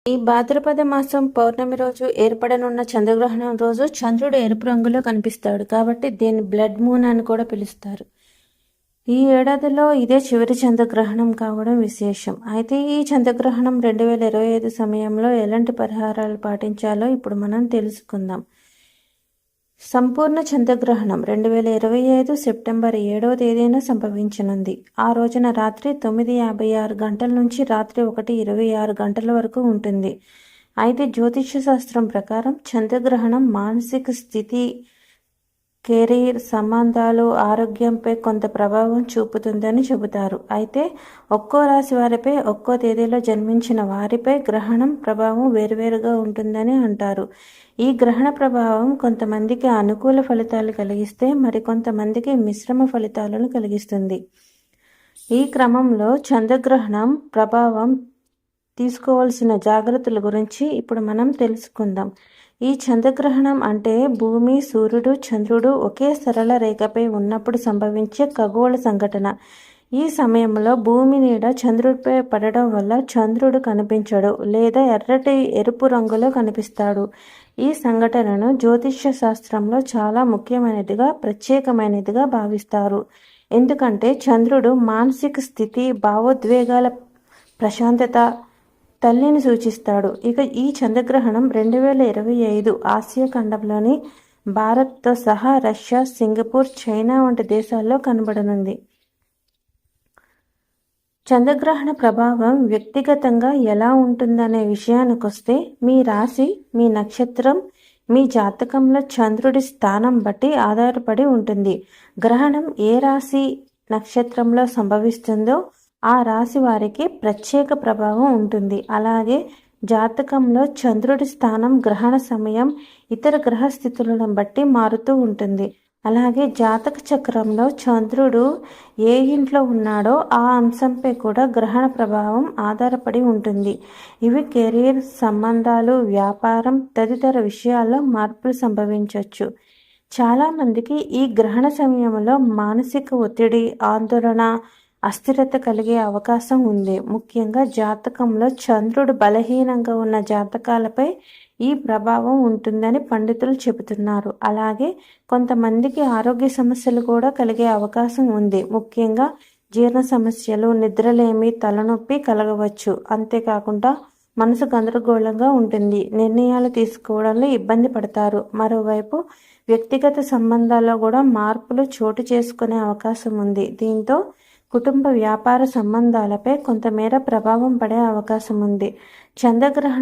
ఈ భాద్రపద మాసం పౌర్ణమి రోజు ఏర్పడనున్న చంద్రగ్రహణం రోజు చంద్రుడు ఎరుపు రంగులో కనిపిస్తాడు కాబట్టి దీన్ని బ్లడ్ మూన్ అని కూడా పిలుస్తారు. ఈ ఏడాదిలో ఇదే చివరి చంద్రగ్రహణం కావడం విశేషం. అయితే ఈ చంద్రగ్రహణం 2025 సమయంలో ఎలాంటి పరిహారాలు పాటించాలో ఇప్పుడు మనం తెలుసుకుందాం. సంపూర్ణ చంద్రగ్రహణం 2025 సెప్టెంబర్ 7వ తేదీన సంభవించనుంది. ఆ రోజున రాత్రి 9:56 గంటల నుంచి రాత్రి 1:26 గంటల వరకు ఉంటుంది. అయితే జ్యోతిష్య శాస్త్రం ప్రకారం చంద్రగ్రహణం మానసిక స్థితి, కెరీర్, సంబంధాలు, ఆరోగ్యంపై కొంత ప్రభావం చూపుతుందని చెబుతారు. అయితే ఒక్కో రాశి వారిపై ఒక్కో తేదీలో జన్మించిన వారిపై గ్రహణం ప్రభావం వేరువేరుగా ఉంటుందని అంటారు. ఈ గ్రహణ ప్రభావం కొంతమందికి అనుకూల ఫలితాలు కలిగిస్తే మరికొంతమందికి మిశ్రమ ఫలితాలను కలిగిస్తుంది. ఈ క్రమంలో చంద్రగ్రహణం ప్రభావం తీసుకోవాల్సిన జాగ్రత్తల గురించి ఇప్పుడు మనం తెలుసుకుందాం. ఈ చంద్రగ్రహణం అంటే భూమి, సూర్యుడు, చంద్రుడు ఒకే సరళ రేఖపై ఉన్నప్పుడు సంభవించే ఖగోళ సంఘటన. ఈ సమయంలో భూమి నీడ చంద్రుడిపై పడడం వల్ల చంద్రుడు కనిపించడు లేదా ఎరుపు రంగులో కనిపిస్తాడు. ఈ సంఘటనను జ్యోతిష్య శాస్త్రంలో చాలా ముఖ్యమైనదిగా, ప్రత్యేకమైనదిగా భావిస్తారు. ఎందుకంటే చంద్రుడు మానసిక స్థితి, భావోద్వేగాల ప్రశాంతత, తల్లిని సూచిస్తాడు. ఇక ఈ చంద్రగ్రహణం 2025 ఆసియా ఖండంలోని భారత్తో సహా రష్యా, సింగపూర్, చైనా వంటి దేశాల్లో కనబడనుంది. చంద్రగ్రహణ ప్రభావం వ్యక్తిగతంగా ఎలా ఉంటుందనే విషయానికొస్తే మీ రాశి, మీ నక్షత్రం, మీ జాతకంలో చంద్రుడి స్థానం బట్టి ఆధారపడి ఉంటుంది. గ్రహణం ఏ రాశి, నక్షత్రంలో సంభవిస్తుందో ఆ రాశి వారికి ప్రత్యేక ప్రభావం ఉంటుంది. అలాగే జాతకంలో చంద్రుడి స్థానం గ్రహణ సమయం, ఇతర గ్రహ స్థితులను బట్టి మారుతూ ఉంటుంది. అలాగే జాతక చక్రంలో చంద్రుడు ఏ ఇంట్లో ఉన్నాడో ఆ అంశంపై కూడా గ్రహణ ప్రభావం ఆధారపడి ఉంటుంది. ఇవి కెరీర్, సంబంధాలు, వ్యాపారం తదితర విషయాల్లో మార్పులు సంభవించవచ్చు. చాలామందికి ఈ గ్రహణ సమయంలో మానసిక ఒత్తిడి, ఆందోళన, అస్థిరత కలిగే అవకాశం ఉంది. ముఖ్యంగా జాతకంలో చంద్రుడు బలహీనంగా ఉన్న జాతకాలపై ఈ ప్రభావం ఉంటుందని పండితులు చెబుతున్నారు. అలాగే కొంతమందికి ఆరోగ్య సమస్యలు కూడా కలిగే అవకాశం ఉంది. ముఖ్యంగా జీర్ణ సమస్యలు, నిద్రలేమి, తలనొప్పి కలగవచ్చు. అంతేకాకుండా మనసు గందరగోళంగా ఉంటుంది. నిర్ణయాలు తీసుకోవడంలో ఇబ్బంది పడతారు. మరోవైపు వ్యక్తిగత సంబంధాల్లో కూడా మార్పులు చోటు చేసుకునే అవకాశం ఉంది. దీంతో కుటుంబ, వ్యాపార సంబంధాలపై కొంతమేర ప్రభావం పడే అవకాశం ఉంది. చంద్రగ్రహణం